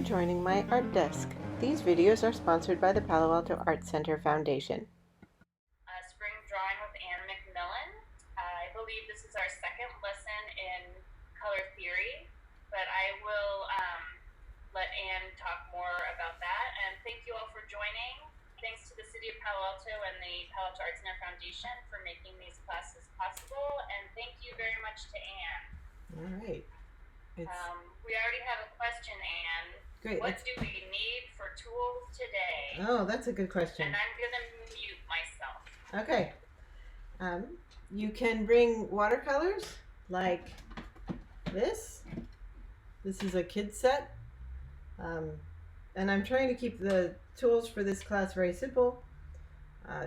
for joining my art desk. These videos are sponsored by the Palo Alto Art Center Foundation. Spring Drawing with Anne McMillan. I believe this is our second lesson in color theory, but I will let Anne talk more about that. And thank you all for joining. Thanks to the City of Palo Alto and the Palo Alto Art Center Foundation for making these classes possible. And thank you very much to Anne. All right. We already have a question, Anne. Great. What do we need for tools today? Oh, that's a good question. And I'm going to mute myself. Okay. You can bring watercolors like this. This is a kid set. And I'm trying to keep the tools for this class very simple,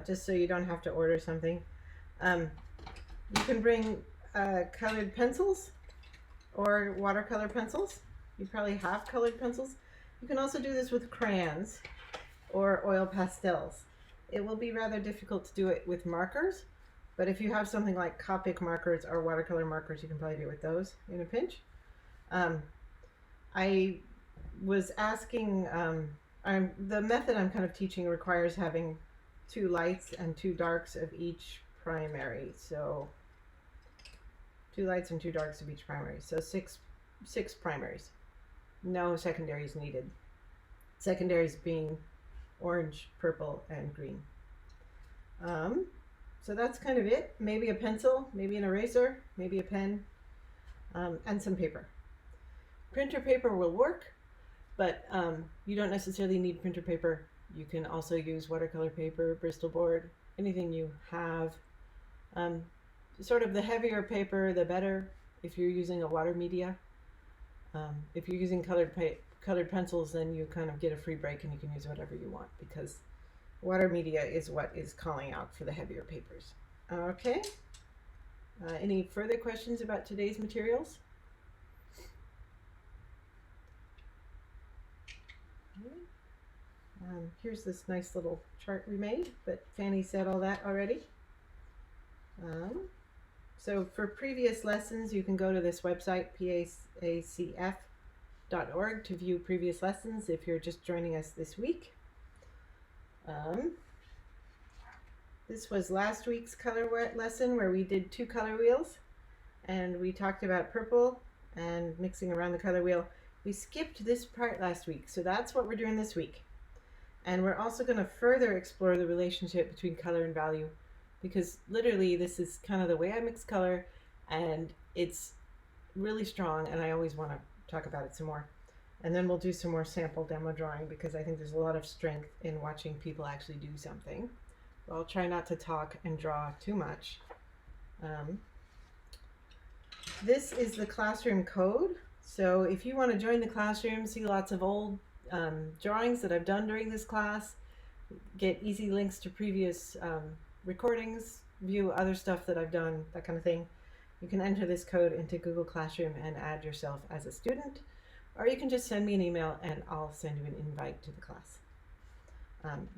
just so you don't have to order something. You can bring colored pencils or watercolor pencils. You probably have colored pencils. You can also do this with crayons or oil pastels. It will be rather difficult to do it with markers, but if you have something like Copic markers or watercolor markers, you can probably do it with those in a pinch. I was asking, the method I'm kind of teaching requires having 2 lights and 2 darks of each primary. So 2 lights and 2 darks of each primary. So six primaries. No secondaries needed. Secondaries being orange, purple, and green. So that's kind of it. Maybe a pencil, maybe an eraser, maybe a pen, and some paper. Printer paper will work, but you don't necessarily need printer paper. You can also use watercolor paper, Bristol board, anything you have. Sort of the heavier paper, the better if you're using a water media. If you're using colored pencils, then you kind of get a free break and you can use whatever you want, because water media is what is calling out for the heavier papers. Okay. Any further questions about today's materials? Here's this nice little chart we made, but Fanny said all that already. So for previous lessons, you can go to this website, pacf.org, to view previous lessons if you're just joining us this week. This was last week's color lesson where we did 2 color wheels, and we talked about purple and mixing around the color wheel. We skipped this part last week, so that's what we're doing this week. And we're also going to further explore the relationship between color and value, because literally this is kind of the way I mix color, and it's really strong, and I always want to talk about it some more. And then we'll do some more sample demo drawing, because I think there's a lot of strength in watching people actually do something. I'll try not to talk and draw too much. This is the classroom code. So if you want to join the classroom, see lots of old drawings that I've done during this class, get easy links to previous recordings, view other stuff that I've done, that kind of thing, you can enter this code into Google Classroom and add yourself as a student, or you can just send me an email and I'll send you an invite to the class.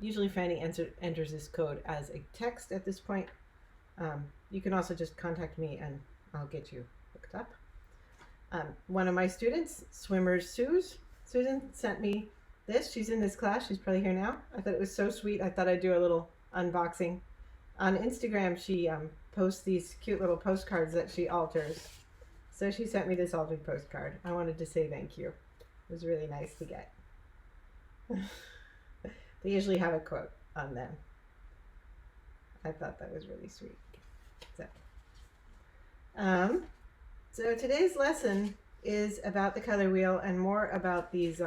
Usually Fanny enters this code as a text at this point. You can also just contact me and I'll get you hooked up. One of my students, Swimmer Susan, sent me this. She's in this class. She's probably here now. I thought it was so sweet. I thought I'd do a little unboxing. On Instagram, she posts these cute little postcards that she alters. So she sent me this altered postcard. I wanted to say thank you. It was really nice to get. They usually have a quote on them. I thought that was really sweet. So today's lesson is about the color wheel and more about these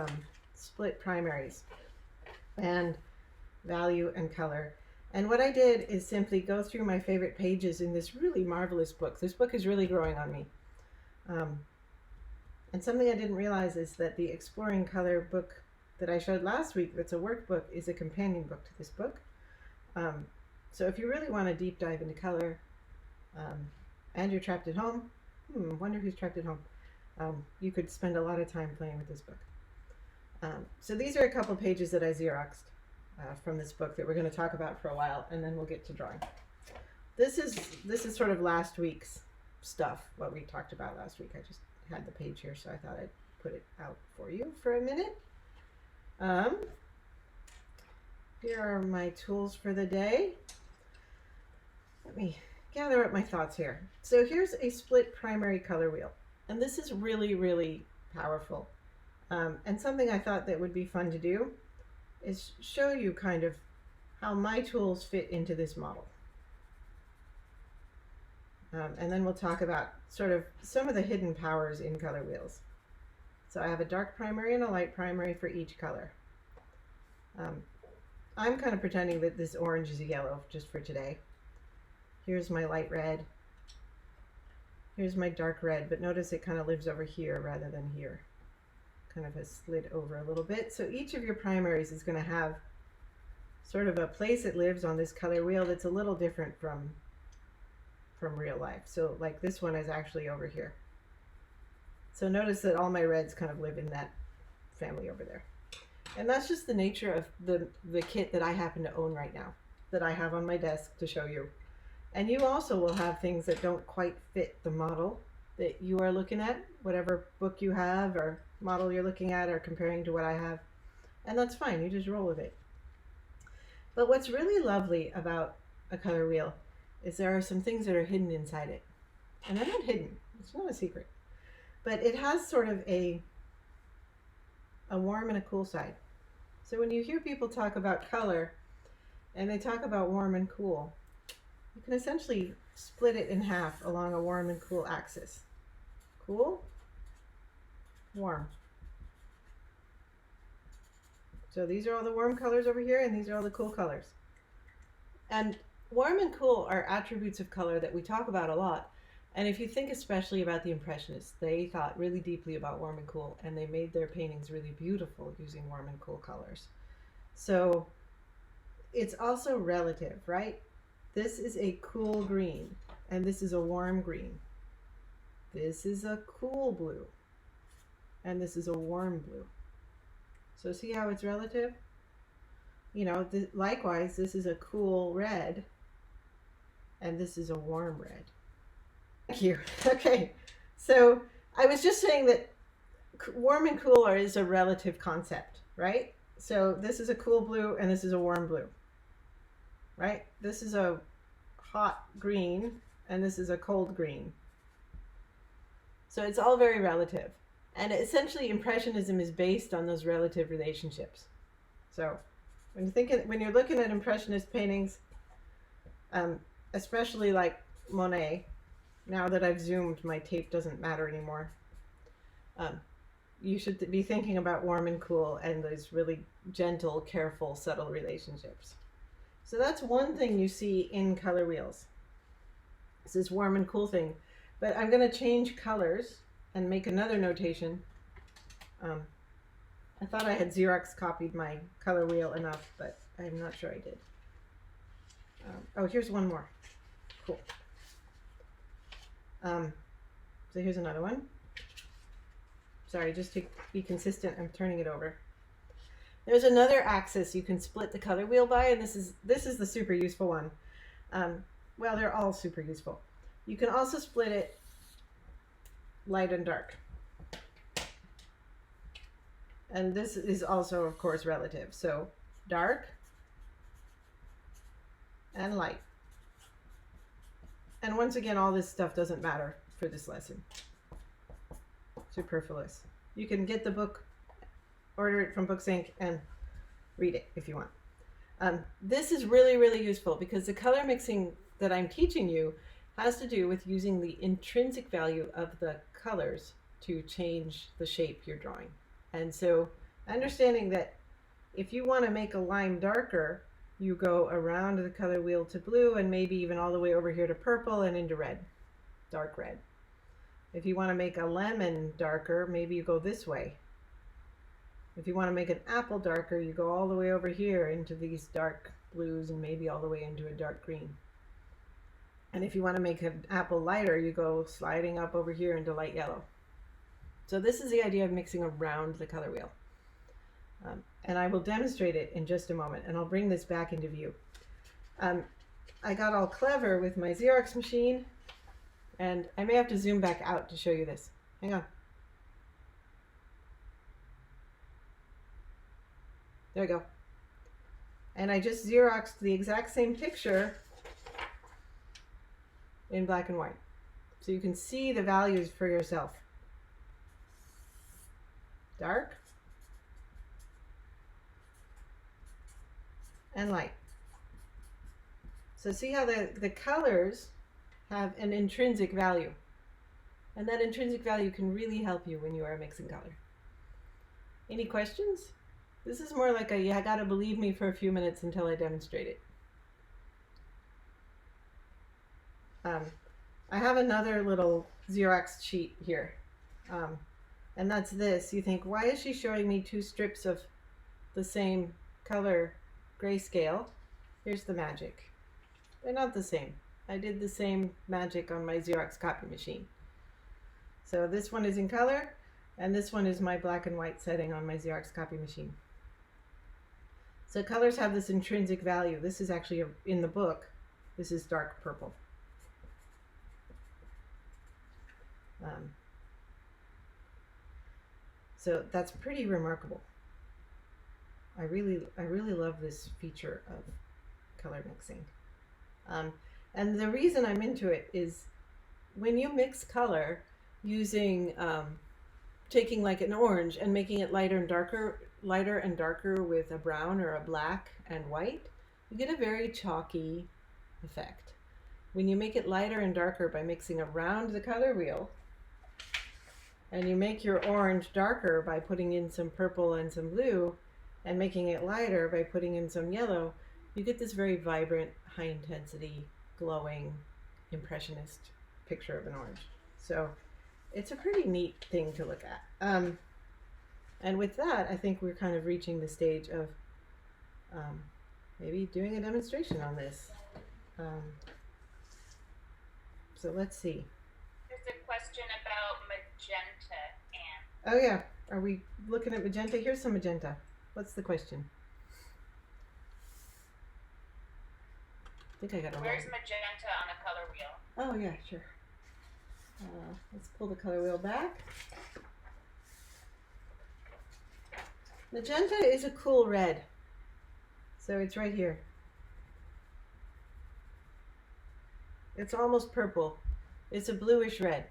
split primaries and value and color. And what I did is simply go through my favorite pages in this really marvelous book. This book is really growing on me. And something I didn't realize is that the Exploring Color book that I showed last week, that's a workbook, is a companion book to this book. So if you really want to deep dive into color and you're trapped at home, wonder who's trapped at home, you could spend a lot of time playing with this book. So these are a couple pages that I Xeroxed from this book that we're going to talk about for a while, and then we'll get to drawing. This is sort of last week's stuff, what we talked about last week. I just had the page here, so I thought I'd put it out for you for a minute. Um, Here are my tools for the day. Let me gather up my thoughts here. So here's a split primary color wheel. And this is really, really powerful. And something I thought that would be fun to do is show you kind of how my tools fit into this model. And then we'll talk about sort of some of the hidden powers in color wheels. So I have a dark primary and a light primary for each color. I'm kind of pretending that this orange is a yellow just for today. Here's my light red. Here's my dark red, but notice it kind of lives over here rather than here. Kind of has slid over a little bit. So each of your primaries is going to have sort of a place it lives on this color wheel that's a little different from real life. So like this one is actually over here. So notice that all my reds kind of live in that family over there. And that's just the nature of the kit that I happen to own right now, that I have on my desk to show you. And you also will have things that don't quite fit the model that you are looking at, whatever book you have or model you're looking at or comparing to what I have. And that's fine, you just roll with it. But what's really lovely about a color wheel is there are some things that are hidden inside it. And they're not hidden, it's not a secret. But it has sort of a warm and a cool side. So when you hear people talk about color and they talk about warm and cool, you can essentially split it in half along a warm and cool axis. Cool, warm. So these are all the warm colors over here, and these are all the cool colors. And warm and cool are attributes of color that we talk about a lot. And if you think especially about the Impressionists, they thought really deeply about warm and cool, and they made their paintings really beautiful using warm and cool colors. So it's also relative, right? This is a cool green, and this is a warm green. This is a cool blue, and this is a warm blue. So see how it's relative? You know, likewise, this is a cool red, and this is a warm red. Thank you. Okay, so I was just saying that warm and cool is a relative concept, right? So this is a cool blue and this is a warm blue, right? This is a hot green and this is a cold green. So it's all very relative. And essentially Impressionism is based on those relative relationships. So when you're looking at Impressionist paintings, especially like Monet, now that I've zoomed, my tape doesn't matter anymore. You should be thinking about warm and cool and those really gentle, careful, subtle relationships. So that's one thing you see in color wheels. It's this warm and cool thing. But I'm going to change colors and make another notation. I thought I had Xerox copied my color wheel enough, but I'm not sure I did. Oh, here's one more. Cool. So here's another one. Sorry, just to be consistent, I'm turning it over. There's another axis you can split the color wheel by, and this is the super useful one. Well, they're all super useful. You can also split it light and dark. And this is also, of course, relative. So dark and light. And once again, all this stuff doesn't matter for this lesson. Superfluous. You can get the book, order it from Books Inc. and read it if you want. This is really, really useful because the color mixing that I'm teaching you has to do with using the intrinsic value of the colors to change the shape you're drawing. And so understanding that if you want to make a lime darker, you go around the color wheel to blue and maybe even all the way over here to purple and into red, dark red. If you want to make a lemon darker, maybe you go this way. If you want to make an apple darker, you go all the way over here into these dark blues and maybe all the way into a dark green. And if you want to make an apple lighter, you go sliding up over here into light yellow. So this is the idea of mixing around the color wheel. And I will demonstrate it in just a moment, and I'll bring this back into view. I got all clever with my Xerox machine, and I may have to zoom back out to show you this. Hang on. There you go. And I just Xeroxed the exact same picture in black and white. So you can see the values for yourself. Dark and light. So see how the colors have an intrinsic value. And that intrinsic value can really help you when you are mixing color. Any questions? This is more like a, you gotta believe me for a few minutes until I demonstrate it. I have another little Xerox sheet here. And that's this. You think, why is she showing me two strips of the same color grayscale? Here's the magic. They're not the same. I did the same magic on my Xerox copy machine. So this one is in color, and this one is my black and white setting on my Xerox copy machine. So colors have this intrinsic value. This is actually in the book. This is dark purple. So that's pretty remarkable. I really love this feature of color mixing. And the reason I'm into it is when you mix color using taking like an orange and making it lighter and darker with a brown or a black and white, you get a very chalky effect. When you make it lighter and darker by mixing around the color wheel, and you make your orange darker by putting in some purple and some blue, and making it lighter by putting in some yellow, you get this very vibrant, high intensity, glowing, impressionist picture of an orange. So it's a pretty neat thing to look at. And with that, I think we're kind of reaching the stage of maybe doing a demonstration on this. So let's see. There's a question about magenta, Anne. Oh yeah, are we looking at magenta? Here's some magenta. What's the question? I think I got a Where's magenta on a color wheel? Oh yeah, sure. Let's pull the color wheel back. Magenta is a cool red. So it's right here. It's almost purple. It's a bluish red.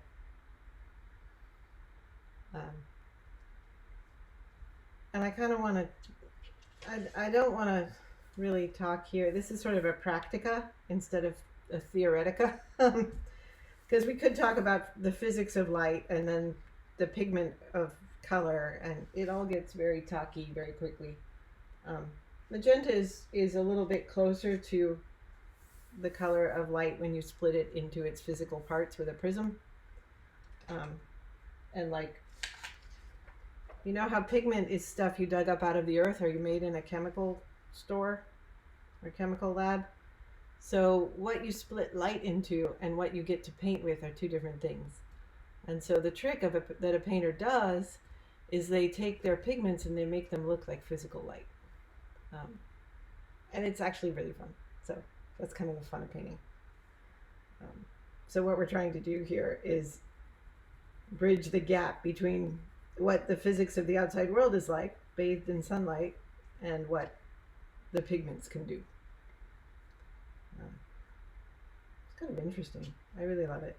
And I kind of want to, I don't want to really talk here. This is sort of a practica instead of a theoretica. Because we could talk about the physics of light and then the pigment of color, and it all gets very talky very quickly. Magenta is a little bit closer to the color of light when you split it into its physical parts with a prism. And like, you know how pigment is stuff you dug up out of the earth or you made in a chemical store or chemical lab? So what you split light into and what you get to paint with are two different things. And so the trick that a painter does is they take their pigments and they make them look like physical light. And it's actually really fun. So that's kind of the fun of painting. So what we're trying to do here is bridge the gap between what the physics of the outside world is like, bathed in sunlight, and what the pigments can do. It's kind of interesting. I really love it.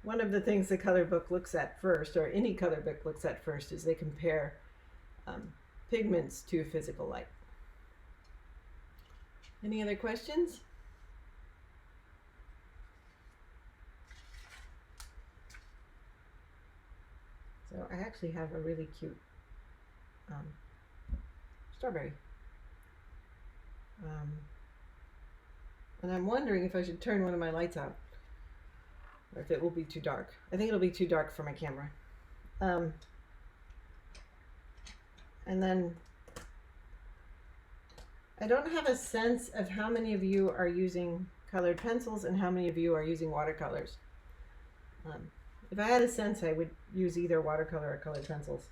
One of the things the color book looks at first, or any color book looks at first, is they compare pigments to physical light. Any other questions? So I actually have a really cute strawberry. And I'm wondering if I should turn one of my lights out, or if it will be too dark. I think it'll be too dark for my camera. And then I don't have a sense of how many of you are using colored pencils and how many of you are using watercolors. If I had a sense, I would use either watercolor or colored pencils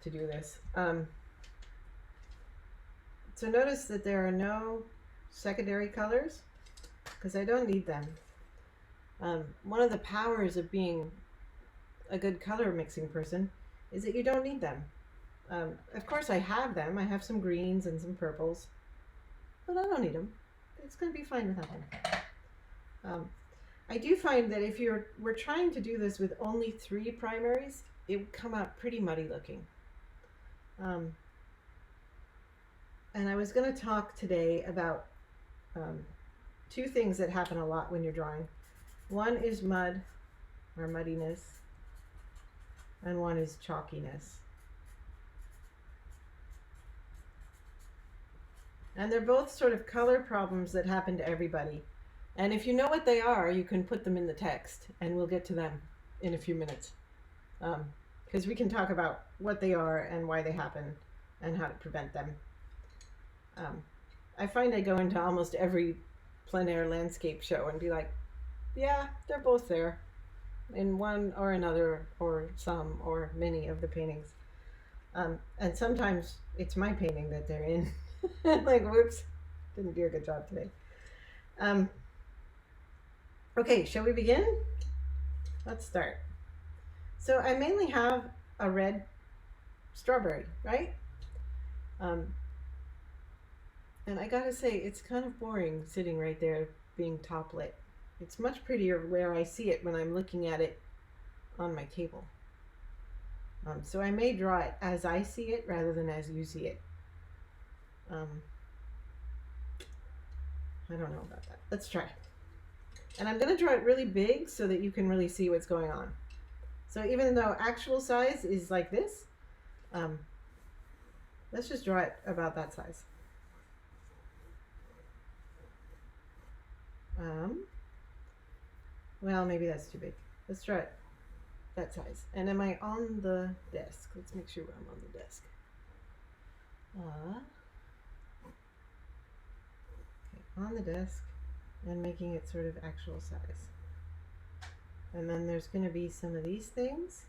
to do this. So notice that there are no secondary colors, because I don't need them. One of the powers of being a good color mixing person is that you don't need them. Of course, I have them. I have some greens and some purples, but I don't need them. It's going to be fine without them. I do find that if we're trying to do this with only 3 primaries, it would come out pretty muddy looking. And I was going to talk today about 2 things that happen a lot when you're drawing. One is mud, or muddiness, and one is chalkiness. And they're both sort of color problems that happen to everybody. And if you know what they are, you can put them in the text, and we'll get to them in a few minutes. Because we can talk about what they are and why they happen and how to prevent them. I find I go into almost every plein air landscape show and be like, yeah, they're both there in one or another or some or many of the paintings. And sometimes it's my painting that they're in. Like, whoops, didn't do a good job today. Okay, shall we begin? Let's start. So I mainly have a red strawberry, right? And I gotta say, it's kind of boring sitting right there being top lit. It's much prettier where I see it when I'm looking at it on my table. So I may draw it as I see it rather than as you see it. I don't know about that. Let's try. And I'm going to draw it really big so that you can really see what's going on. So even though actual size is like this, let's just draw it about that size. Well, maybe that's too big. Let's try it that size. And am I on the desk? Let's make sure I'm on the desk. Okay, on the desk and making it sort of actual size. And then there's going to be some of these things.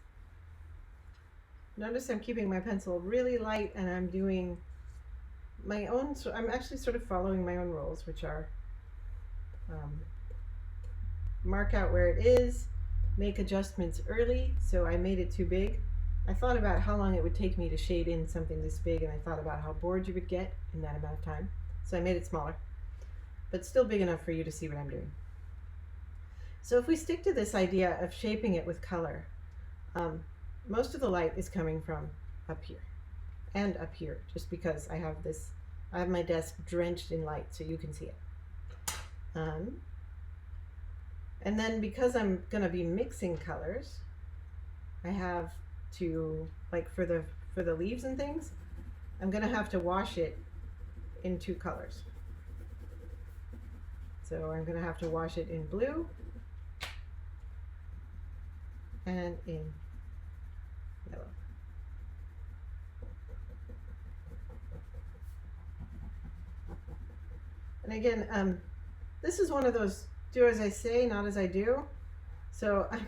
Notice I'm keeping my pencil really light and I'm doing my own, so I'm actually sort of following my own rules, which are mark out where it is, make adjustments early. So I made it too big. I thought about how long it would take me to shade in something this big, and I thought about how bored you would get in that amount of time. So I made it smaller, but still big enough for you to see what I'm doing. So if we stick to this idea of shaping it with color, most of the light is coming from up here and up here, just because I have my desk drenched in light so you can see it. And then because I'm going to be mixing colors, I have to, like for the leaves and things, I'm going to have to wash it in 2 colors. So I'm going to have to wash it in blue and in yellow. And again, this is one of those do as I say, not as I do. So I'm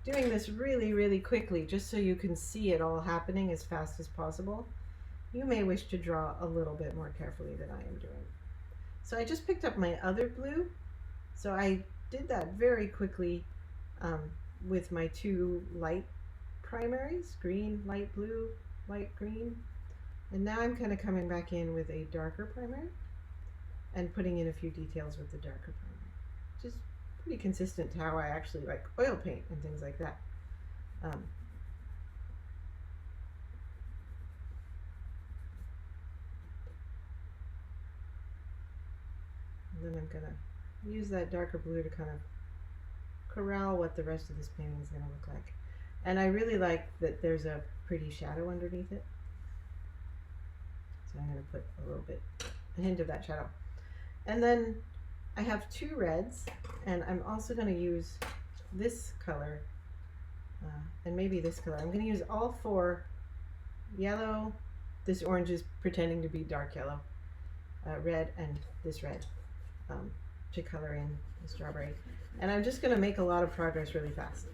doing this really, really quickly just so you can see it all happening as fast as possible. You may wish to draw a little bit more carefully than I am doing. So I just picked up my other blue. So I did that very quickly with my 2 light primaries, green, light blue, light green. And now I'm kind of coming back in with a darker primary and putting in a few details with the darker primary, which is pretty consistent to how I actually like oil paint and things like that. And then I'm gonna use that darker blue to kind of corral what the rest of this painting is gonna look like. And I really like that there's a pretty shadow underneath it. So I'm gonna put a hint of that shadow. And then I have 2 reds, and I'm also going to use this color and maybe this color. I'm going to use all 4 yellow, this orange is pretending to be dark yellow, red, and this red to color in the strawberry. And I'm just going to make a lot of progress really fast.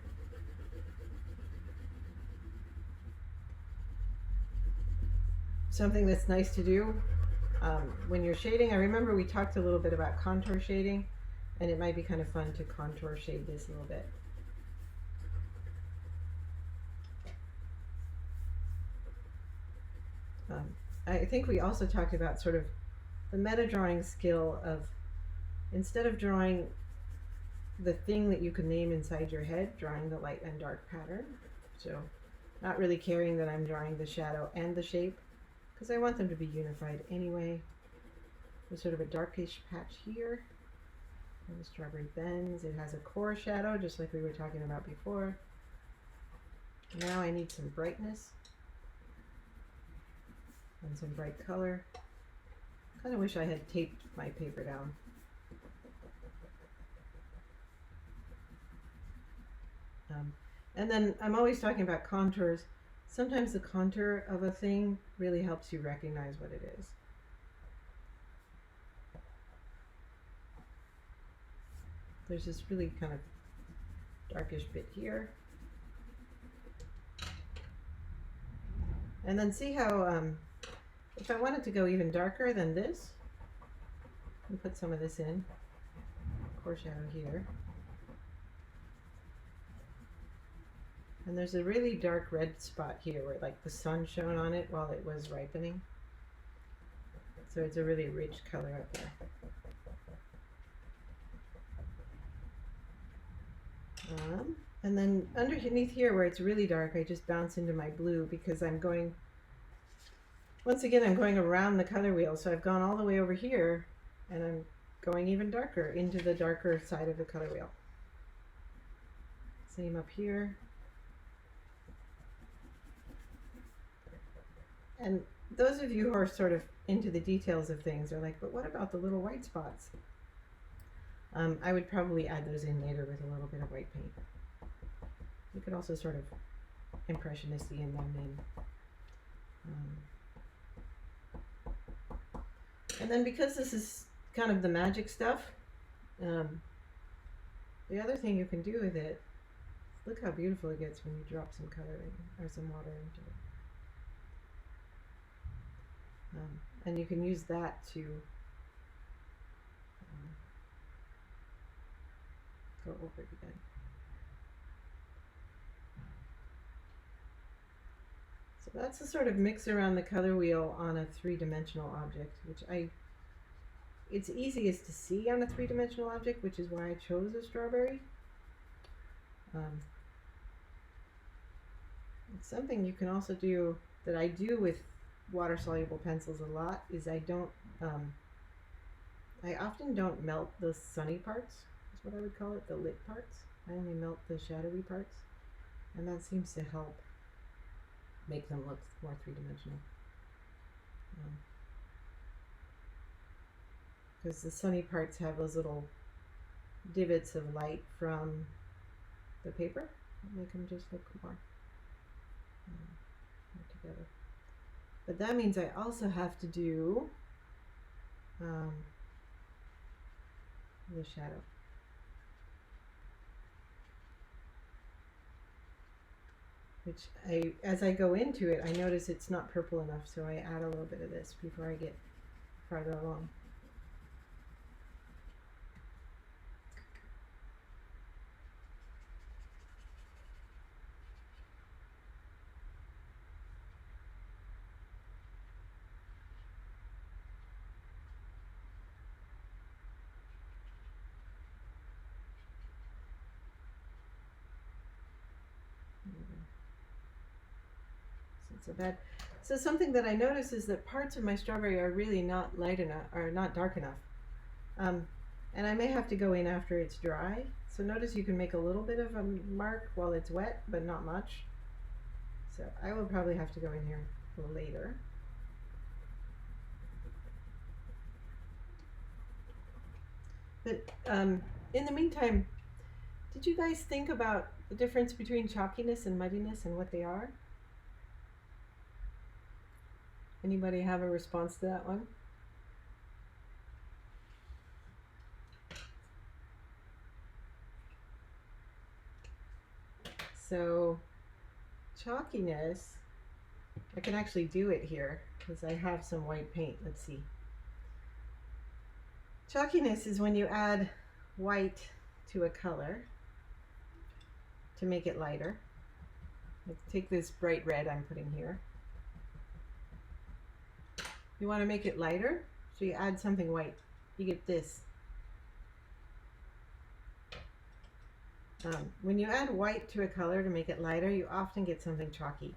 Something that's nice to do when you're shading, I remember we talked a little bit about contour shading, and it might be kind of fun to contour shade this a little bit. I think we also talked about sort of the meta drawing skill of, instead of drawing the thing that you can name inside your head, drawing the light and dark pattern. So not really caring that I'm drawing the shadow and the shape, because I want them to be unified anyway. There's sort of a darkish patch here. And the strawberry bends. It has a core shadow, just like we were talking about before. Now I need some brightness and some bright color. Kind of wish I had taped my paper down. And then I'm always talking about contours. Sometimes the contour of a thing really helps you recognize what it is. There's this really kind of darkish bit here. And then see how, if I wanted to go even darker than this, and put some of this in, core shadow here. And there's a really dark red spot here where like the sun shone on it while it was ripening. So it's a really rich color up there. And then underneath here where it's really dark, I just bounce into my blue because I'm going, once again, I'm going around the color wheel. So I've gone all the way over here and I'm going even darker into the darker side of the color wheel. Same up here. And those of you who are sort of into the details of things are like, but what about the little white spots? I would probably add those in later with a little bit of white paint. You could also sort of impressionisty in them in. And then because this is kind of the magic stuff, the other thing you can do with it, look how beautiful it gets when you drop some color in, or some water into it. And you can use that to go over it again. So that's a sort of mix around the color wheel on a three-dimensional object, which it's easiest to see on a three-dimensional object, which is why I chose a strawberry. It's something you can also do, that I do with water-soluble pencils a lot, is I often don't melt the sunny parts, is what I would call it, the lit parts. I only melt the shadowy parts, and that seems to help make them look more three-dimensional. Because the sunny parts have those little divots of light from the paper that make them just look more together. But that means I also have to do the shadow. Which as I go into it, I notice it's not purple enough, so I add a little bit of this before I get farther along. So bad. So something that I notice is that parts of my strawberry are really not light enough, or not dark enough. And I may have to go in after it's dry. So notice you can make a little bit of a mark while it's wet, but not much. So I will probably have to go in here later. But in the meantime, did you guys think about the difference between chalkiness and muddiness and what they are? Anybody have a response to that one? So chalkiness, I can actually do it here because I have some white paint. Let's see. Chalkiness is when you add white to a color to make it lighter. Let's take this bright red I'm putting here. You want to make it lighter, so you add something white. You get this. When you add white to a color to make it lighter, you often get something chalky.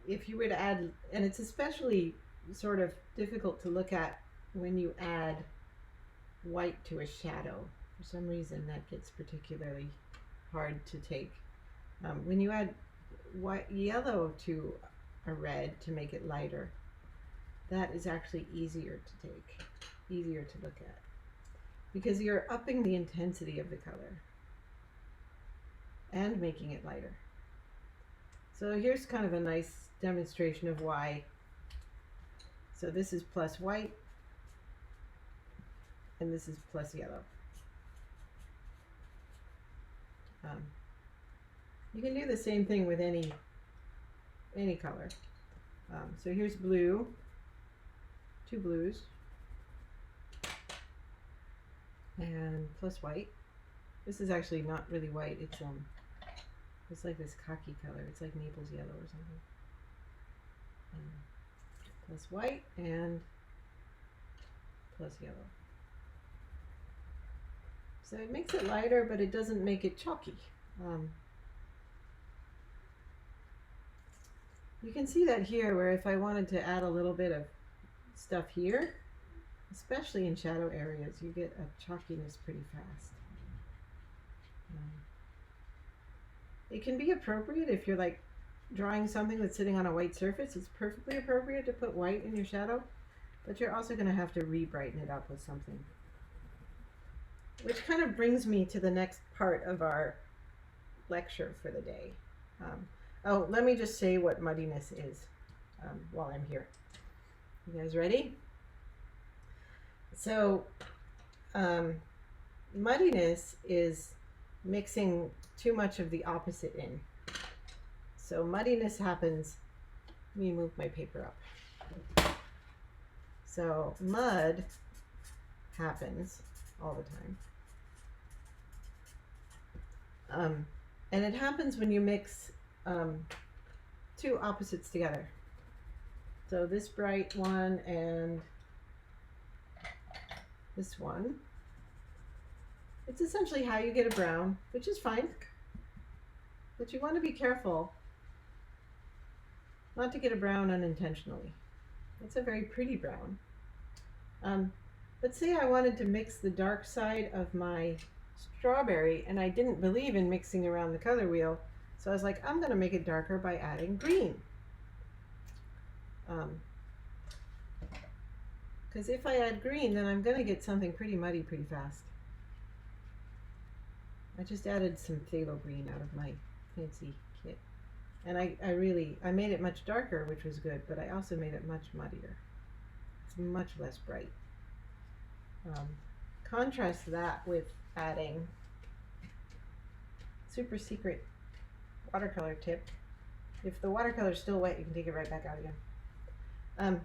If you were to add, and it's especially sort of difficult to look at when you add white to a shadow. For some reason that gets particularly hard to take. When you add yellow to a red to make it lighter, that is actually easier to take, easier to look at, because you're upping the intensity of the color and making it lighter. So here's kind of a nice demonstration of why. So this is plus white, and this is plus yellow. You can do the same thing with any color. So here's blue, two blues, and plus white. This is actually not really white. It's like this khaki color. It's like Naples yellow or something. Plus white and plus yellow. So it makes it lighter, but it doesn't make it chalky. You can see that here, where if I wanted to add a little bit of stuff here, especially in shadow areas, you get a chalkiness pretty fast. It can be appropriate if you're like drawing something that's sitting on a white surface. It's perfectly appropriate to put white in your shadow, but you're also going to have to re-brighten it up with something. Which kind of brings me to the next part of our lecture for the day. Oh, let me just say what muddiness is while I'm here. You guys ready? So, muddiness is mixing too much of the opposite in. So muddiness happens, let me move my paper up. So mud happens all the time. And it happens when you mix two opposites together. So this bright one and this one. It's essentially how you get a brown, which is fine. But you want to be careful not to get a brown unintentionally. It's a very pretty brown. But say I wanted to mix the dark side of my strawberry, and I didn't believe in mixing around the color wheel, so I was like, I'm going to make it darker by adding green. Because if I add green, then I'm going to get something pretty muddy pretty fast. I just added some phthalo green out of my fancy kit. And I made it much darker, which was good, but I also made it much muddier. It's much less bright. Contrast that with adding super secret watercolor tip. If the watercolor is still wet, you can take it right back out again.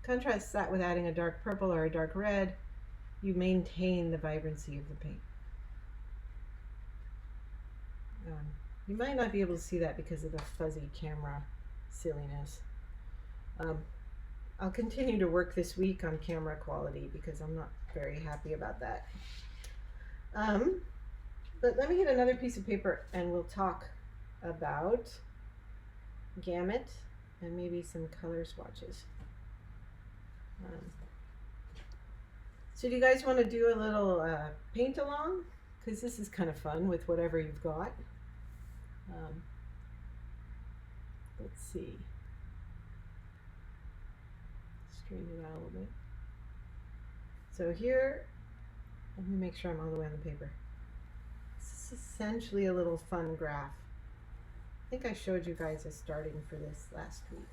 Contrast that with adding a dark purple or a dark red. You maintain the vibrancy of the paint. You might not be able to see that because of the fuzzy camera silliness. I'll continue to work this week on camera quality because I'm not very happy about that. But let me get another piece of paper and we'll talk about Gamut and maybe some color swatches. So do you guys want to do a little paint along? Because this is kind of fun with whatever you've got. Let's see. Straighten it out a little bit. So here, let me make sure I'm all the way on the paper. This is essentially a little fun graph. I think I showed you guys a starting for this last week.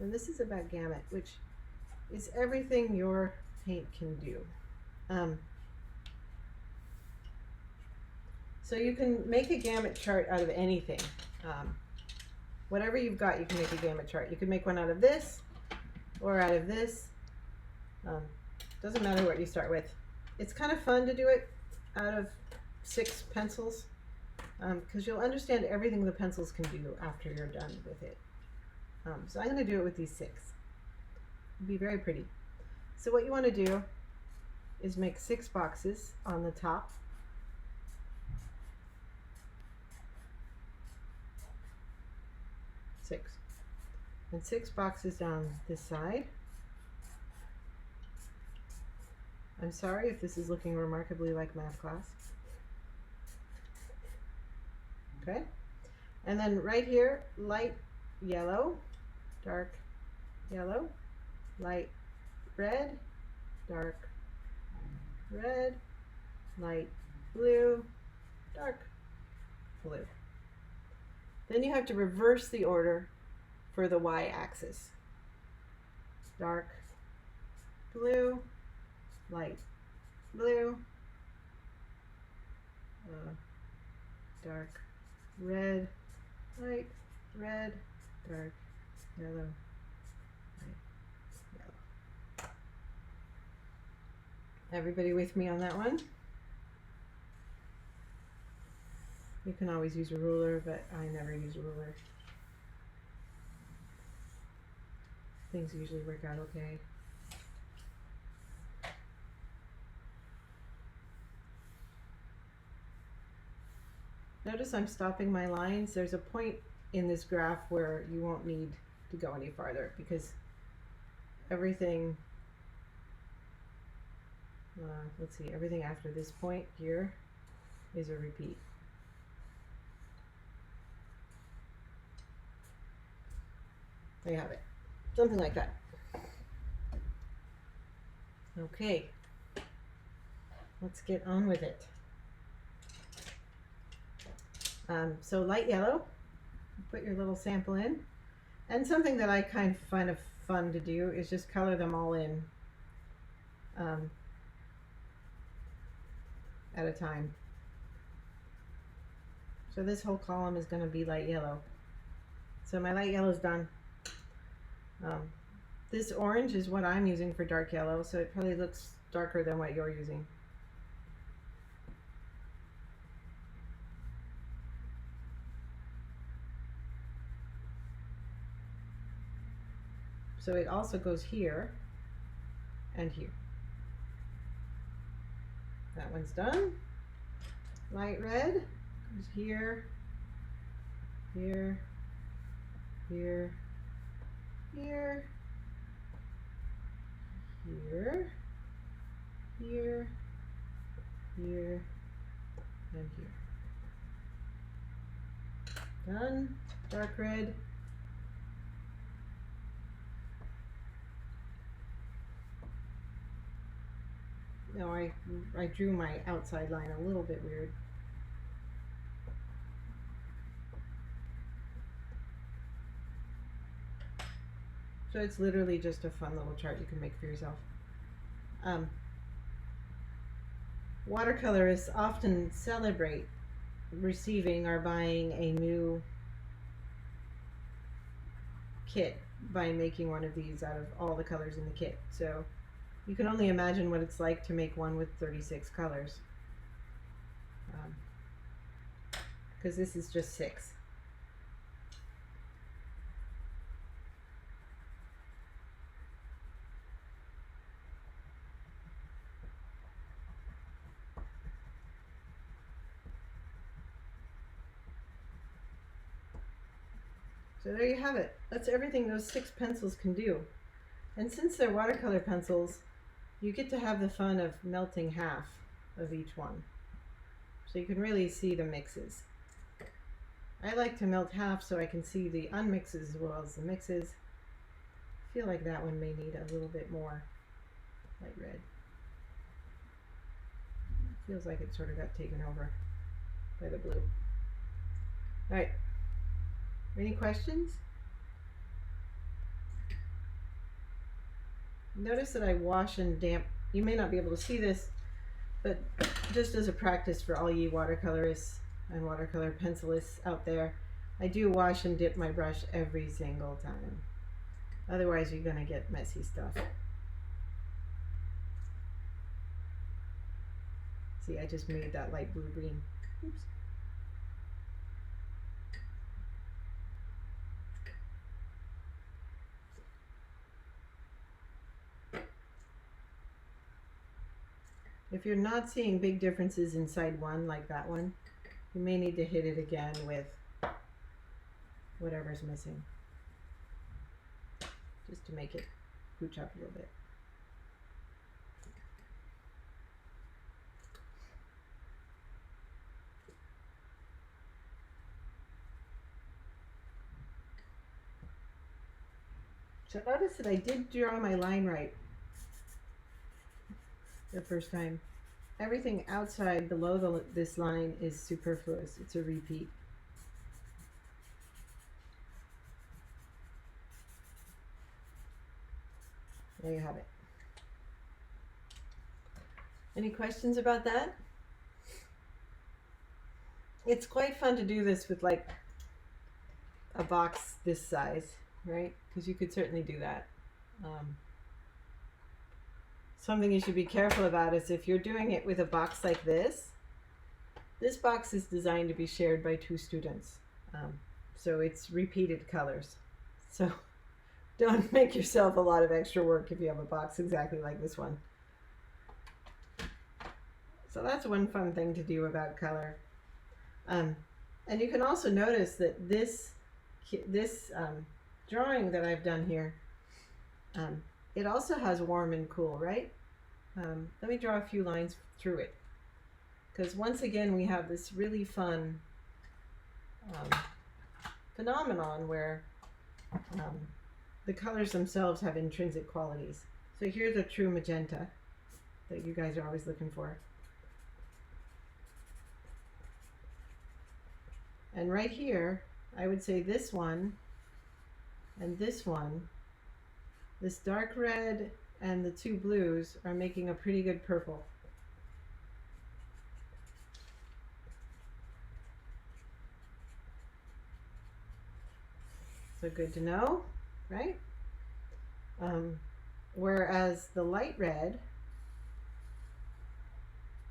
And this is about Gamut, which is everything your paint can do. So you can make a Gamut chart out of anything. Whatever you've got, you can make a Gamut chart. You can make one out of this or out of this. Doesn't matter what you start with. It's kind of fun to do it out of 6 pencils because you'll understand everything the pencils can do after you're done with it. So I'm going to do it with these 6. It'll be very pretty. So what you want to do is make 6 boxes on the top. And 6 boxes down this side. I'm sorry if this is looking remarkably like math class. Okay, and then right here, light yellow, dark yellow, light red, dark red, light blue, dark blue. Then you have to reverse the order for the y-axis. Dark blue, light blue, dark red, light red, dark yellow, light yellow. Everybody with me on that one? You can always use a ruler, but I never use a ruler. Things usually work out okay. Notice I'm stopping my lines. There's a point in this graph where you won't need to go any farther because everything, let's see, everything after this point here is a repeat. There you have it. Something like that. Okay, let's get on with it. So light yellow, put your little sample in. And something that I kind of find of fun to do is just color them all in at a time. So this whole column is going to be light yellow. So my light yellow is done. This orange is what I'm using for dark yellow, so it probably looks darker than what you're using. So it also goes here and here. That one's done. Light red goes here, here, here, here, here, here, here, and here. Done. Dark red. No, I drew my outside line a little bit weird. So it's literally just a fun little chart you can make for yourself. Watercolorists often celebrate receiving or buying a new kit by making one of these out of all the colors in the kit. So you can only imagine what it's like to make one with 36 colors. Because this is just 6. So there you have it. That's everything those 6 pencils can do. And since they're watercolor pencils, you get to have the fun of melting half of each one. So you can really see the mixes. I like to melt half so I can see the unmixes as well as the mixes. I feel like that one may need a little bit more light red. Feels like it sort of got taken over by the blue. All right. Any questions? Notice that I wash and damp. You may not be able to see this, but just as a practice for all ye watercolorists and watercolor pencilists out there, I do wash and dip my brush every single time. Otherwise you're going to get messy stuff. See, I just made that light blue green. Oops. If you're not seeing big differences inside one, like that one, you may need to hit it again with whatever's missing, just to make it pooch up a little bit. So notice that I did draw my line right the first time. Everything outside below this line is superfluous. It's a repeat. There you have it. Any questions about that? It's quite fun to do this with like a box this size, right? Because you could certainly do that. Something you should be careful about is if you're doing it with a box like this box is designed to be shared by 2 students. So it's repeated colors. So don't make yourself a lot of extra work if you have a box exactly like this one. So that's one fun thing to do about color. And you can also notice that this drawing that I've done here, it also has warm and cool, right? Let me draw a few lines through it. Because once again, we have this really fun phenomenon where the colors themselves have intrinsic qualities. So here's a true magenta that you guys are always looking for. And right here, I would say this one and this one, this dark red and the 2 blues are making a pretty good purple. So good to know, right? Whereas the light red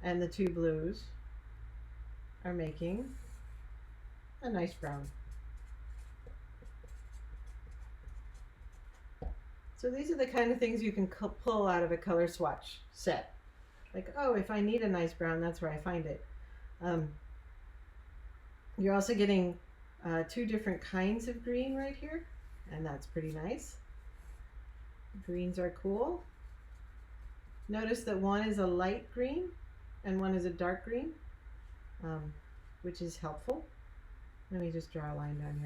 and the 2 blues are making a nice brown. So these are the kind of things you can pull out of a color swatch set. Like, oh, if I need a nice brown, that's where I find it. You're also getting 2 different kinds of green right here, and that's pretty nice. Greens are cool. Notice that one is a light green and one is a dark green, which is helpful. Let me just draw a line down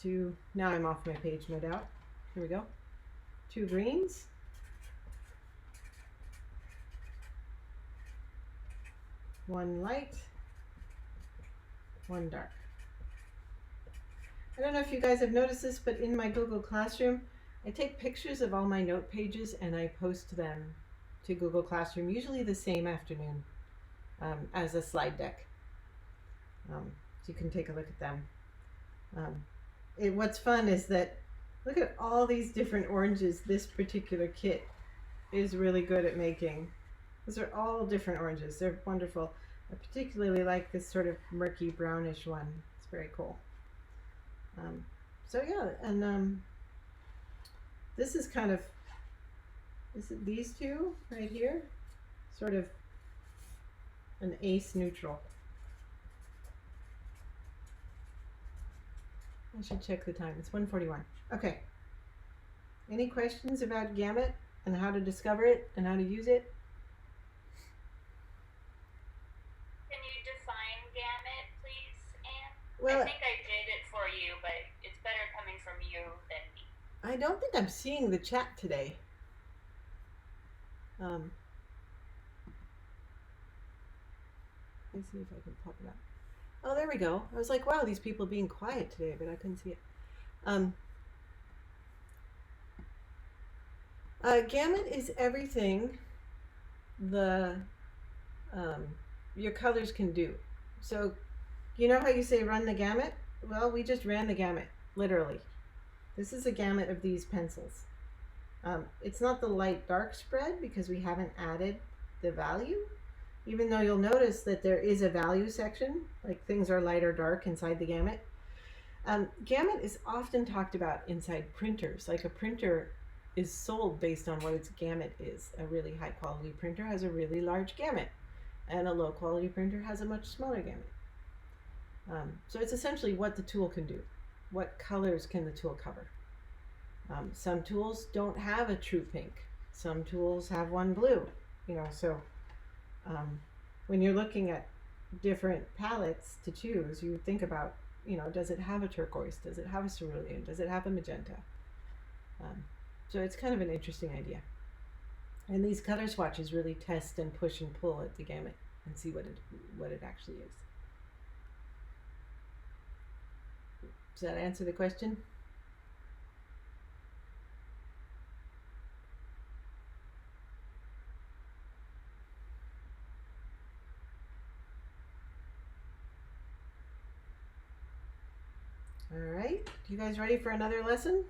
here. Now I'm off my page, no doubt. Here we go. 2 greens. 1 light, 1 dark. I don't know if you guys have noticed this, but in my Google Classroom, I take pictures of all my note pages and I post them to Google Classroom, usually the same afternoon, as a slide deck. So you can take a look at them. What's fun is that, look at all these different oranges this particular kit is really good at making. Those are all different oranges. They're wonderful. I particularly like this sort of murky brownish one. It's very cool. So yeah, and this is kind of, these 2 right here, sort of an ace neutral. I should check the time. It's 1:41. Okay. Any questions about Gamut and how to discover it and how to use it? Can you define Gamut, please, Anne? Well, I think I did it for you, but it's better coming from you than me. I don't think I'm seeing the chat today. Let me see if I can pop it up. Oh, there we go. I was like, wow, these people are being quiet today, but I couldn't see it. Gamut is everything your colors can do. So you know how you say run the gamut? Well, we just ran the gamut, literally. This is a gamut of these pencils. It's not the light dark spread because we haven't added the value, even though you'll notice that there is a value section, like things are light or dark inside the gamut. Gamut is often talked about inside printers, like a printer is sold based on what its gamut is. A really high quality printer has a really large gamut, and a low quality printer has a much smaller gamut. So it's essentially what the tool can do. What colors can the tool cover? Some tools don't have a true pink. Some tools have one blue. So when you're looking at different palettes to choose, you think about, does it have a turquoise? Does it have a cerulean? Does it have a magenta? So it's kind of an interesting idea. And these color swatches really test and push and pull at the gamut and see what it actually is. Does that answer the question? All right, you guys ready for another lesson?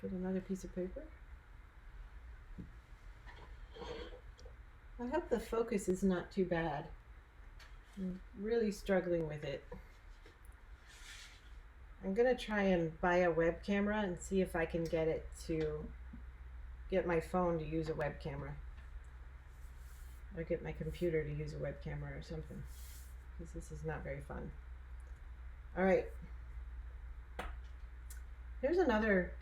Get another piece of paper. I hope the focus is not too bad. I'm really struggling with it. I'm gonna try and buy a web camera and see if I can get my phone to use a web camera. Or get my computer to use a web camera or something, because this is not very fun. All right. Here's another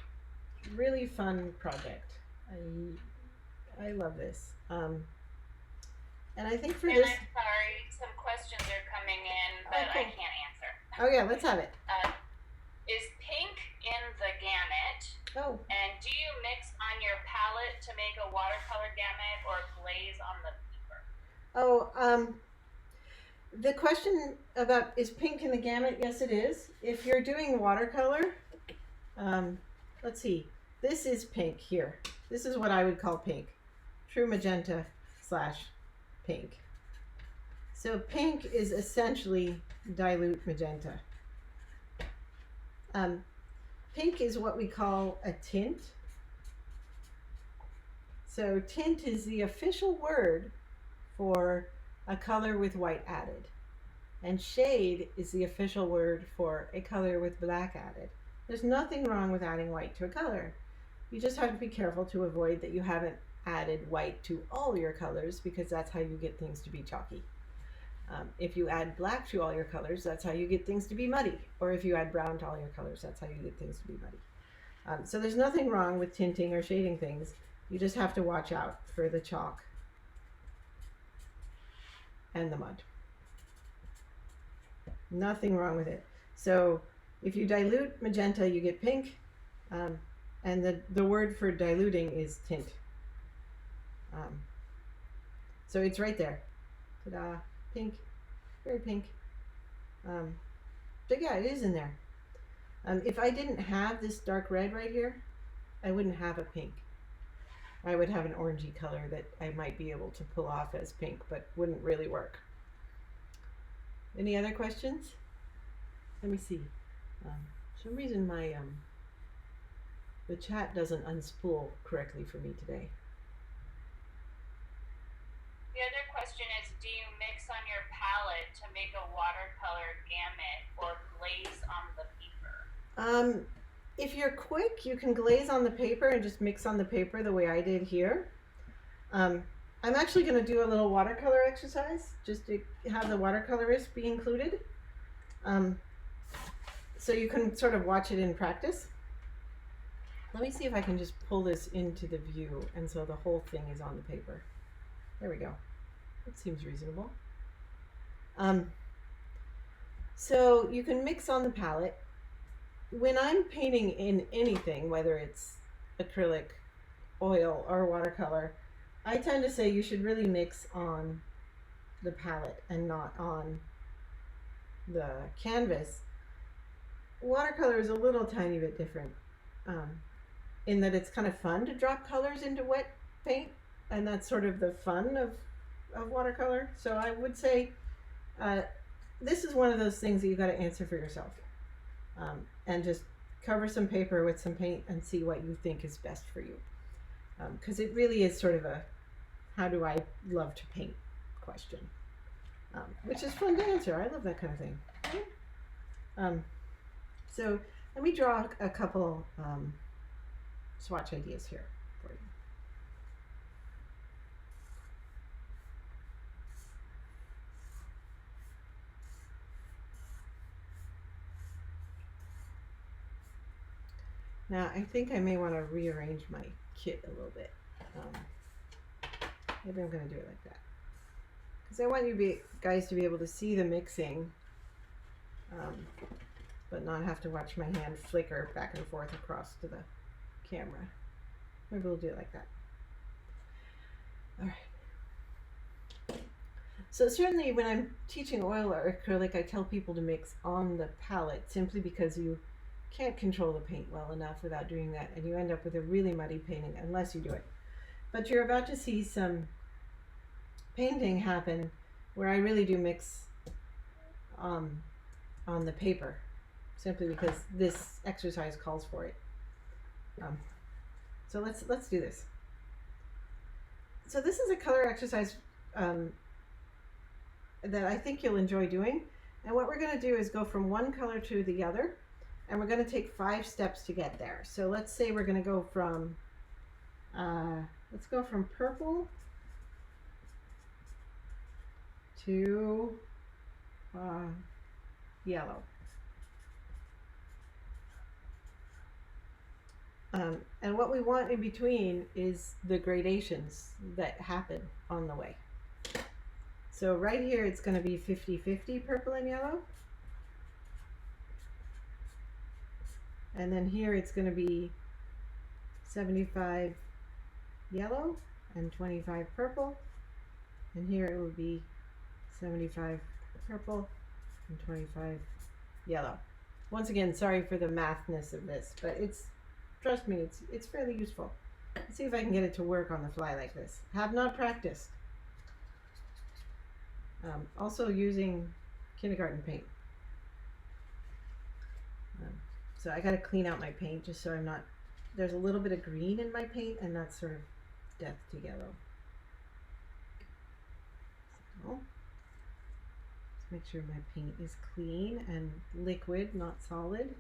really fun project. I love this. And I think for and this... I'm sorry, some questions are coming in that I can't answer. Oh yeah, let's have it. Is pink in the gamut? Oh. And do you mix on your palette to make a watercolor gamut or glaze on the paper? Oh, the question about is pink in the gamut? Yes, it is. If you're doing watercolor, let's see. This is pink here. This is what I would call pink. True magenta / pink. So pink is essentially dilute magenta. Pink is what we call a tint. So tint is the official word for a color with white added. And shade is the official word for a color with black added. There's nothing wrong with adding white to a color. You just have to be careful to avoid that you haven't added white to all your colors, because that's how you get things to be chalky. If you add black to all your colors, that's how you get things to be muddy. Or if you add brown to all your colors, that's how you get things to be muddy. So there's nothing wrong with tinting or shading things. You just have to watch out for the chalk and the mud. Nothing wrong with it. So if you dilute magenta, you get pink. And the word for diluting is tint. So it's right there. Ta-da. Pink, very pink. But yeah, it is in there. If I didn't have this dark red right here, I wouldn't have a pink. I would have an orangey color that I might be able to pull off as pink, but wouldn't really work. Any other questions? Let me see. For some reason my the chat doesn't unspool correctly for me today. The other question is, do you mix on your palette to make a watercolor gamut or glaze on the paper? If you're quick, you can glaze on the paper and just mix on the paper the way I did here. I'm actually going to do a little watercolor exercise just to have the watercolorist be included. So you can sort of watch it in practice. Let me see if I can just pull this into the view, and so the whole thing is on the paper. There we go. That seems reasonable. So you can mix on the palette. When I'm painting in anything, whether it's acrylic, oil, or watercolor, I tend to say you should really mix on the palette and not on the canvas. Watercolor is a little tiny bit different in that it's kind of fun to drop colors into wet paint, and that's sort of the fun of watercolor. So I would say this is one of those things that you got to answer for yourself, and just cover some paper with some paint and see what you think is best for you, because it really is sort of a how do I love to paint question, which is fun to answer. I love that kind of thing. So let me draw a couple swatch ideas here for you. Now I think I may want to rearrange my kit a little bit. Maybe I'm going to do it like that, because I want you guys to be able to see the mixing, but not have to watch my hand flicker back and forth across to the camera. Maybe we'll do it like that. All right. So certainly when I'm teaching oil or acrylic, I tell people to mix on the palette, simply because you can't control the paint well enough without doing that, and you end up with a really muddy painting unless you do it. But you're about to see some painting happen where I really do mix on the paper, simply because this exercise calls for it. So let's do this. So this is a color exercise that I think you'll enjoy doing. And what we're going to do is go from one color to the other, and we're going to take 5 steps to get there. So let's say we're going to go from let's go from purple to yellow. And what we want in between is the gradations that happen on the way. So right here it's going to be 50-50 purple and yellow. And then here it's going to be 75 yellow and 25 purple. And here it would be 75 purple and 25 yellow. Once again, sorry for the mathness of this, but trust me, it's fairly useful. Let's see if I can get it to work on the fly like this. Have not practiced. Also using kindergarten paint. So I got to clean out my paint just so I'm not, there's a little bit of green in my paint, and that's sort of death to yellow. So let's make sure my paint is clean and liquid, not solid.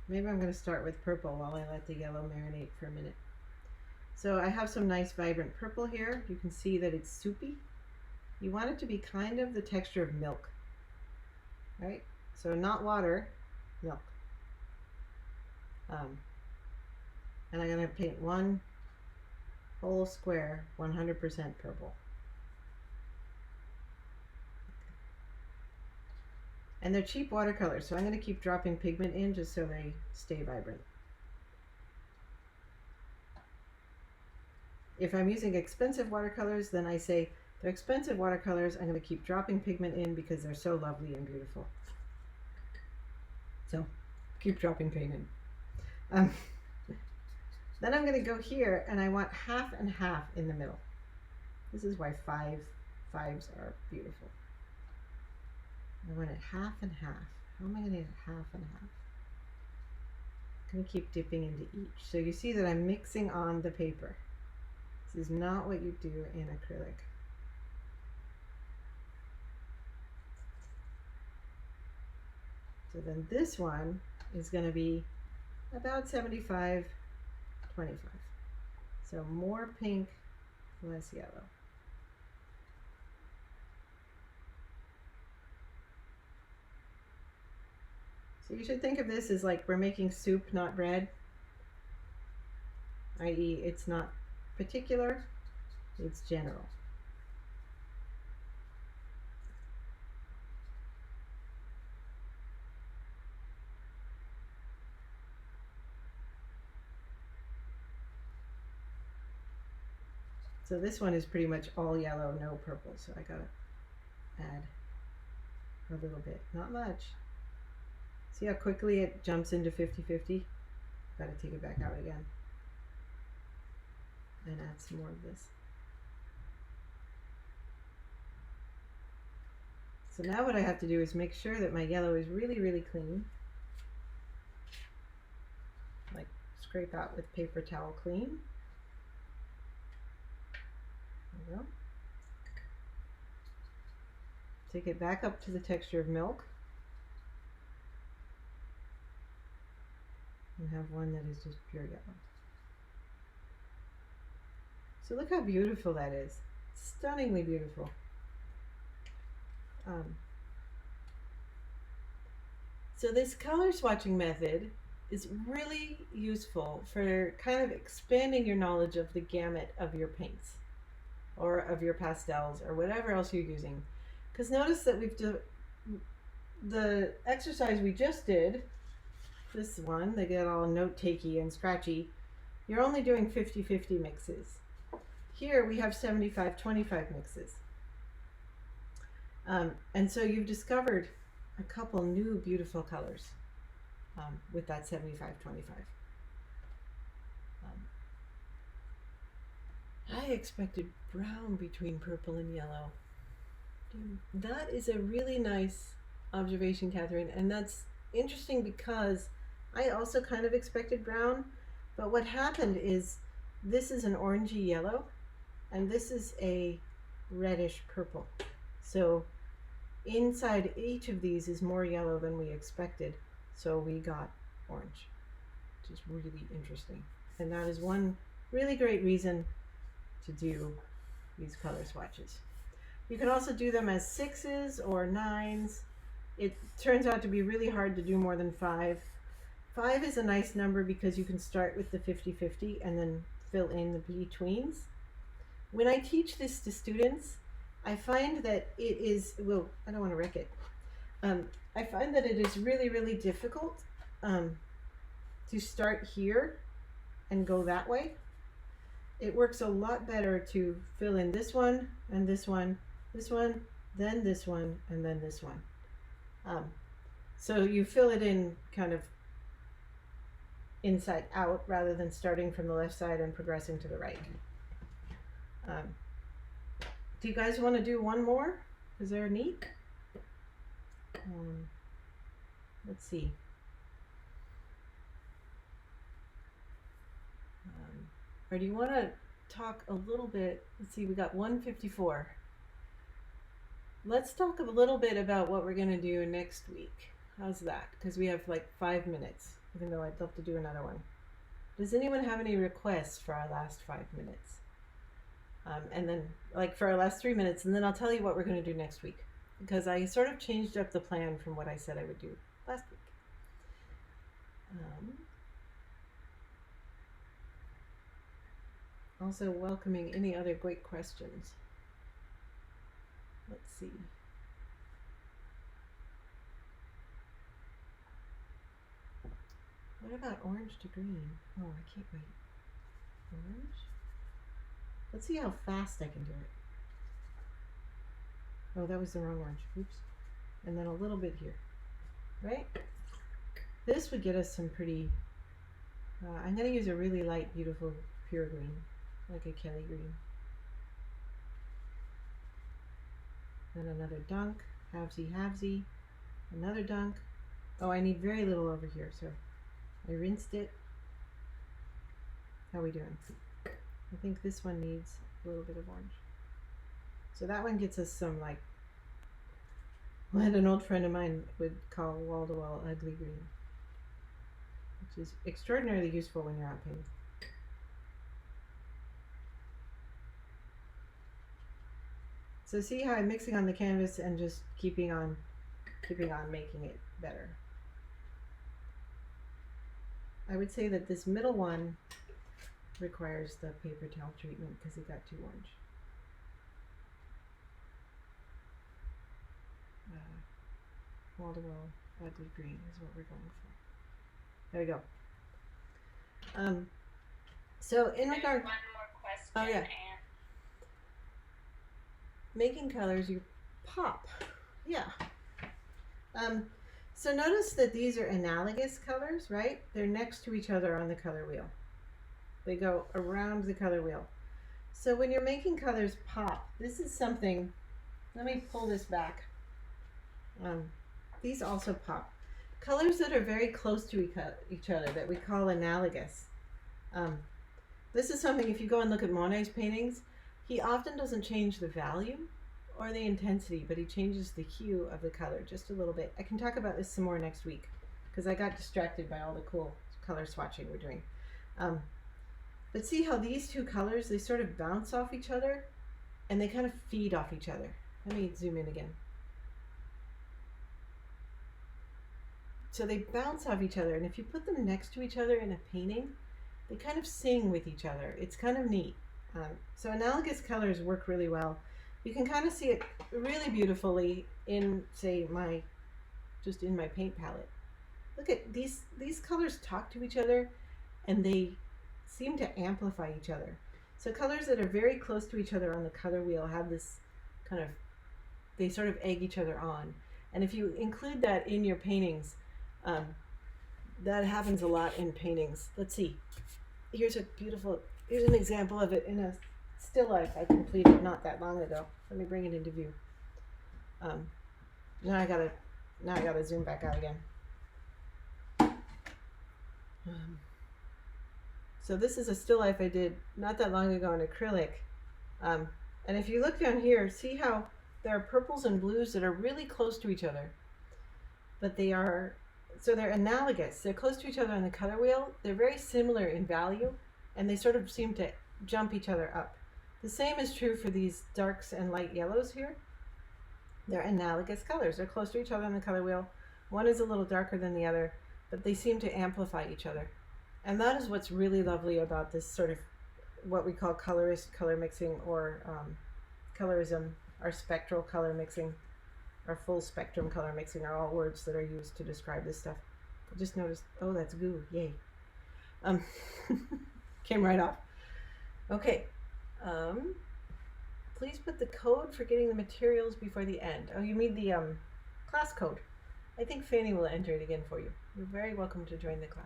Maybe I'm going to start with purple while I let the yellow marinate for a minute. So I have some nice vibrant purple here. You can see that it's soupy. You want it to be kind of the texture of milk, right? So not water, milk. And I'm going to paint one whole square 100% purple. And they're cheap watercolors, so I'm going to keep dropping pigment in just so they stay vibrant. If I'm using expensive watercolors, then I say they're expensive watercolors. I'm going to keep dropping pigment in because they're so lovely and beautiful. So keep dropping paint in. Then I'm going to go here, and I want half and half in the middle. This is why fives are beautiful. I want it half and half. How am I going to get half and half? I'm going to keep dipping into each. So you see that I'm mixing on the paper. This is not what you do in acrylic. So then this one is going to be about 75-25. So more pink, less yellow. So you should think of this as like we're making soup, not bread. I.e., it's not particular, it's general. So this one is pretty much all yellow, no purple, so I gotta add a little bit, not much. See how quickly it jumps into 50-50? Gotta take it back out again and add some more of this. So now what I have to do is make sure that my yellow is really, really clean. Like scrape out with paper towel clean. There we go. Take it back up to the texture of milk. and have one that is just pure yellow. So look how beautiful that is. Stunningly beautiful. So this color swatching method is really useful for kind of expanding your knowledge of the gamut of your paints or of your pastels or whatever else you're using. Because notice that the exercise we just did, this one, they get all note-takey and scratchy, you're only doing 50-50 mixes. Here we have 75-25 mixes. And so you've discovered a couple new beautiful colors with that 75-25. I expected brown between purple and yellow. That is a really nice observation, Catherine, and that's interesting because I also kind of expected brown, but what happened is this is an orangey yellow and this is a reddish purple. So inside each of these is more yellow than we expected, so we got orange, which is really interesting. And that is one really great reason to do these color swatches. You can also do them as 6s or 9s. It turns out to be really hard to do more than 5. 5 is a nice number because you can start with the 50-50 and then fill in the betweens. When I teach this to students, I find that it is, well, I don't want to wreck it. I find that it is really, really difficult to start here and go that way. It works a lot better to fill in this one and this one, then this one, and then this one. So you fill it in kind of inside out rather than starting from the left side and progressing to the right. Do you guys want to do one more? Is there a need? Let's see. Or do you want to talk a little bit? Let's see, we got 154. Let's talk a little bit about what we're going to do next week. How's that? Because we have like 5 minutes, even though I'd love to do another one. Does anyone have any requests for our last 5 minutes? And then, like, for our last 3 minutes, and then I'll tell you what we're going to do next week. Because I sort of changed up the plan from what I said I would do last week. Also welcoming any other great questions. Let's see. What about orange to green? Oh, I can't wait. Orange? Let's see how fast I can do it. Oh, that was the wrong orange. Oops. And then a little bit here. Right? This would get us some pretty... I'm going to use a really light, beautiful, pure green. Like a Kelly green. Then another dunk. Halvesy, halvesy. Another dunk. Oh, I need very little over here, so I rinsed it. How are we doing? I think this one needs a little bit of orange. So that one gets us some, like, what an old friend of mine would call wall-to-wall ugly green, which is extraordinarily useful when you're out painting. So see how I'm mixing on the canvas and just keeping on making it better. I would say that this middle one requires the paper towel treatment because it got too orange. Wall-to-wall ugly green is what we're going for. There we go. So in regard, one more question. oh yeah, And making colors, you pop. Yeah. So notice that these are analogous colors, right? They're next to each other on the color wheel. They go around the color wheel. So when you're making colors pop, this is something, let me pull this back. These also pop. Colors that are very close to each other that we call analogous. This is something, if you go and look at Monet's paintings, he often doesn't change the volume or the intensity, but he changes the hue of the color just a little bit. I can talk about this some more next week because I got distracted by all the cool color swatching we're doing. But see how these two colors, they sort of bounce off each other and they kind of feed off each other. Let me zoom in again. So they bounce off each other, and if you put them next to each other in a painting, they kind of sing with each other. It's kind of neat. So analogous colors work really well. You can kind of see it really beautifully in, say, just in my paint palette. Look at these colors talk to each other, and they seem to amplify each other. So colors that are very close to each other on the color wheel have this kind of, they sort of egg each other on. And if you include that in your paintings, that happens a lot in paintings. Let's see. Here's an example of it in a still life I completed not that long ago. Let me bring it into view. Now I gotta zoom back out again. So this is a still life I did not that long ago in acrylic. And if you look down here, see how there are purples and blues that are really close to each other, but they're analogous. They're close to each other on the color wheel. They're very similar in value, and they sort of seem to jump each other up. The same is true for these darks and light yellows here. They're analogous colors. They're close to each other on the color wheel. One is a little darker than the other, but they seem to amplify each other. And that is what's really lovely about this sort of what we call colorist color mixing, or colorism, or spectral color mixing, or full spectrum color mixing are all words that are used to describe this stuff. I just noticed, oh, that's goo, yay. Came right off. Okay, please put the code for getting the materials before the end. Oh, you mean the class code. I think Fanny will enter it again for you. You're very welcome to join the class.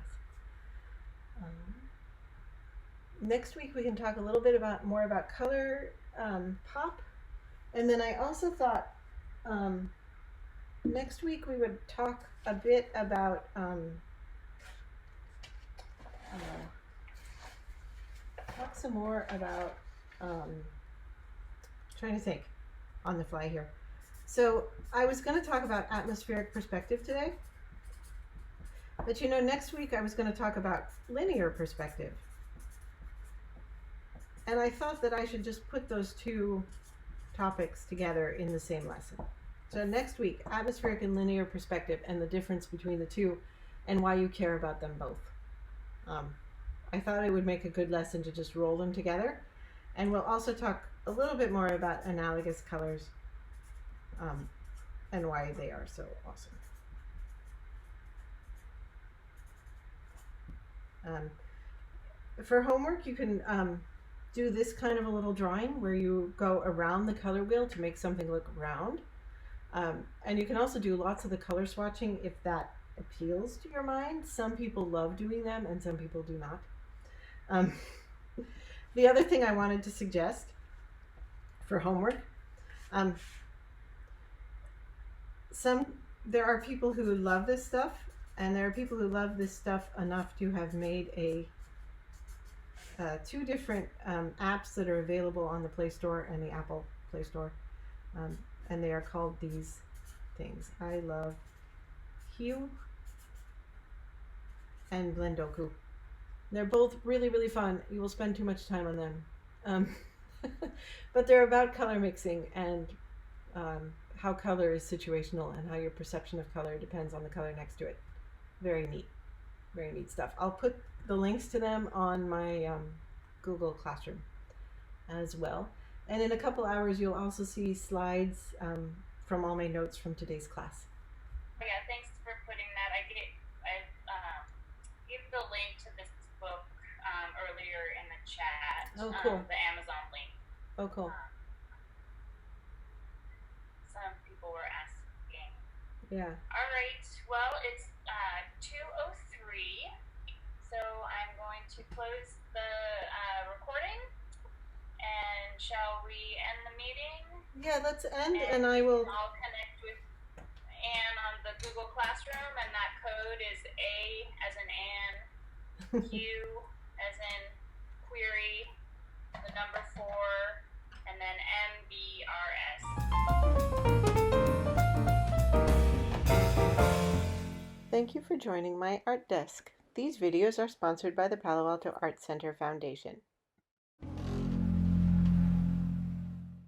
Next week we can talk a little bit more about color pop, and then I also thought next week we would talk a bit about talk some more about trying to think on the fly here. So I was going to talk about atmospheric perspective today, but next week I was going to talk about linear perspective. And I thought that I should just put those two topics together in the same lesson. So next week, atmospheric and linear perspective and the difference between the two and why you care about them both. I thought it would make a good lesson to just roll them together. And we'll also talk a little bit more about analogous colors and why they are so awesome. For homework, you can do this kind of a little drawing where you go around the color wheel to make something look round. And you can also do lots of the color swatching if that appeals to your mind. Some people love doing them and some people do not. The other thing I wanted to suggest for homework, there are people who love this stuff, and there are people who love this stuff enough to have made two different apps that are available on the Play Store and the Apple Play Store, and they are called these things. I love Hue and Blendoku. They're both really, really fun. You will spend too much time on them. But they're about color mixing and how color is situational and how your perception of color depends on the color next to it. Very neat stuff. I'll put the links to them on my Google Classroom as well. And in a couple hours, you'll also see slides from all my notes from today's class. Yeah, thanks for putting that. I gave the link to this book earlier in the chat. Oh, cool. The Amazon link. Oh, cool. Some people were asking. Yeah. All right. Well, it's 2:03, so I'm going to close the recording. And shall we end the meeting? Yeah, let's end, and I'll connect with Anne on the Google Classroom, and that code is A as in Anne, Q as in query, the number 4, and then MBRS. Thank you for joining my art desk. These videos are sponsored by the Palo Alto Art Center Foundation.